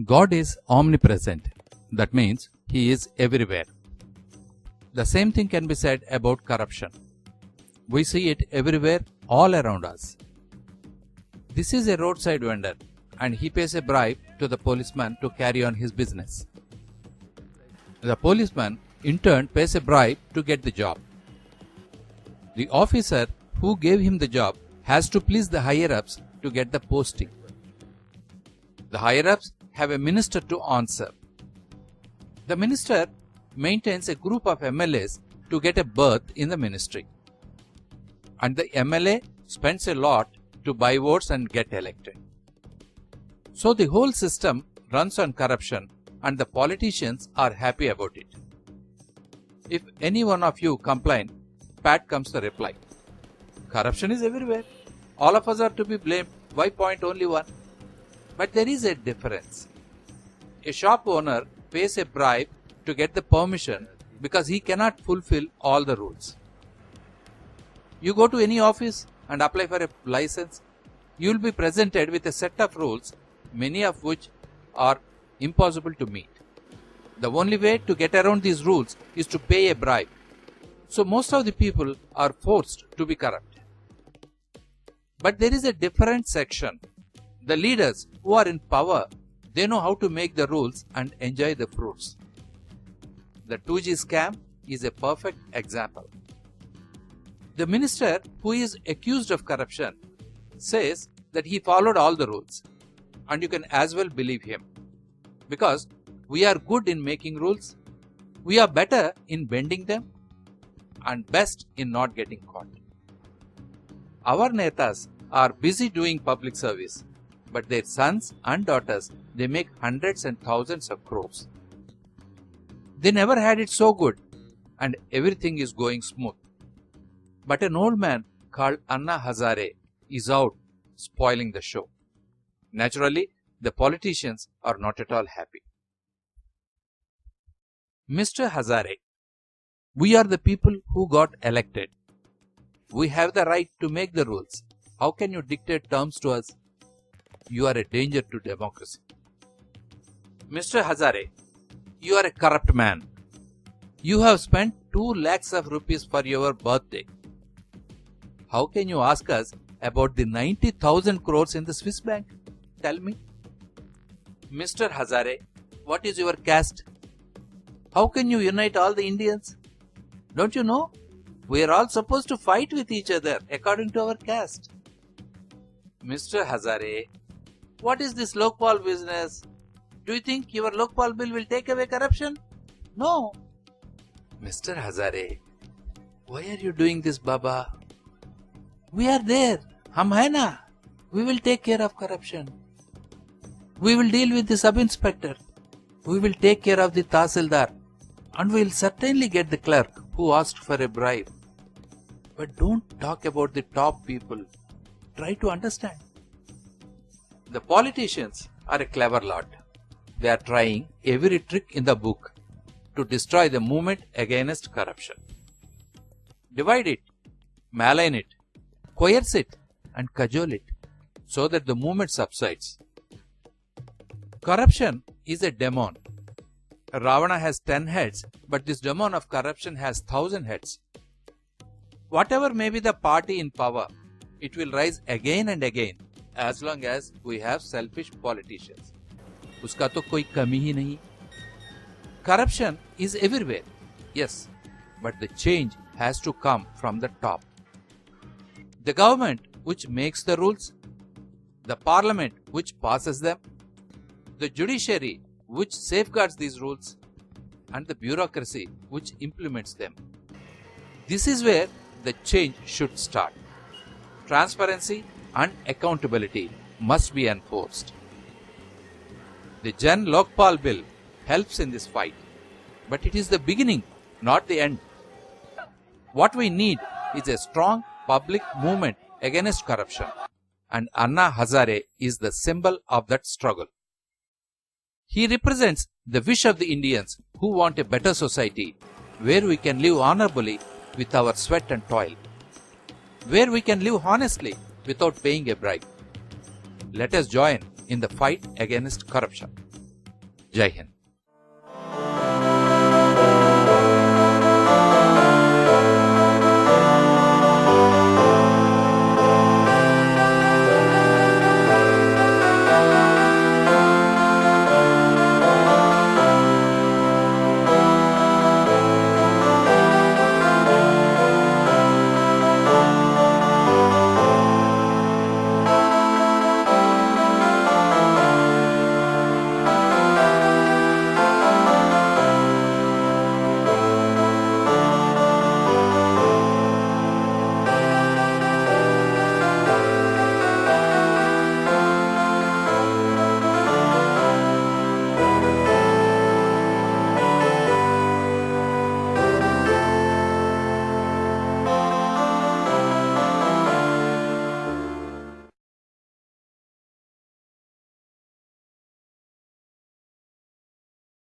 God is omnipresent. That means He is everywhere. The same thing can be said about corruption. We see it everywhere, all around us. This is a roadside vendor and he pays a bribe to the policeman to carry on his business. The policeman in turn pays a bribe to get the job. The officer who gave him the job has to please the higher-ups to get the posting. The higher-ups have a minister to answer. The minister maintains a group of MLAs to get a berth in the ministry. And the MLA spends a lot to buy votes and get elected. So the whole system runs on corruption and the politicians are happy about it. If any one of you complain, pat comes the reply. Corruption is everywhere. All of us are to be blamed. Why point only one? But there is a difference. A shop owner pays a bribe to get the permission because he cannot fulfill all the rules. You go to any office and apply for a license, you will be presented with a set of rules, many of which are impossible to meet. The only way to get around these rules is to pay a bribe. So most of the people are forced to be corrupt. But there is a different section. The leaders who are in power, they know how to make the rules and enjoy the fruits. The 2G scam is a perfect example. The minister who is accused of corruption says that he followed all the rules, and you can as well believe him. Because we are good in making rules, we are better in bending them, and best in not getting caught. Our netas are busy doing public service, but their sons and daughters, they make hundreds and thousands of crores. They never had it so good and everything is going smooth. But an old man called AnnaHazare is out spoiling the show. Naturally, the politicians are not at all happy. Mr. Hazare, we are the people who got elected. We have the right to make the rules. How can you dictate terms to us? You are a danger to democracy. Mr. Hazare, you are a corrupt man. You have spent 2 lakhs of rupees for your birthday. How can you ask us about the 90,000 crores in the Swiss bank? Tell me. Mr. Hazare, what is your caste? How can you unite all the Indians? Don't you know? We are all supposed to fight with each other according to our caste. Mr. Hazare, what is this Lokpal business? Do you think your Lokpal bill will take away corruption? No. Mr. Hazare, why are you doing this, Baba? We are there. Hum hai na. We will take care of corruption. We will deal with the sub-inspector. We will take care of the Tahsildar. And we will certainly get the clerk who asked for a bribe. But don't talk about the top people. Try to understand. The politicians are a clever lot. They are trying every trick in the book to destroy the movement against corruption. Divide it, malign it, coerce it and cajole it so that the movement subsides. Corruption is a demon. Ravana has 10 heads, but this demon of corruption has 1,000 heads. Whatever may be the party in power, it will rise again and again as long as we have selfish politicians. Uska to koi kami hi nahi. Corruption is everywhere, yes, but the change has to come from the top. The government which makes the rules, the parliament which passes them, the judiciary which safeguards these rules, and the bureaucracy which implements them. This is where the change should start. Transparency and accountability must be enforced. The Jan Lokpal Bill helps in this fight, but it is the beginning, not the end. What we need is a strong public movement against corruption, and AnnaHazare is the symbol of that struggle. He represents the wish of the Indians who want a better society where we can live honorably with our sweat and toil, where we can live honestly without paying a bribe. Let us join in the fight against corruption. Jai Hind.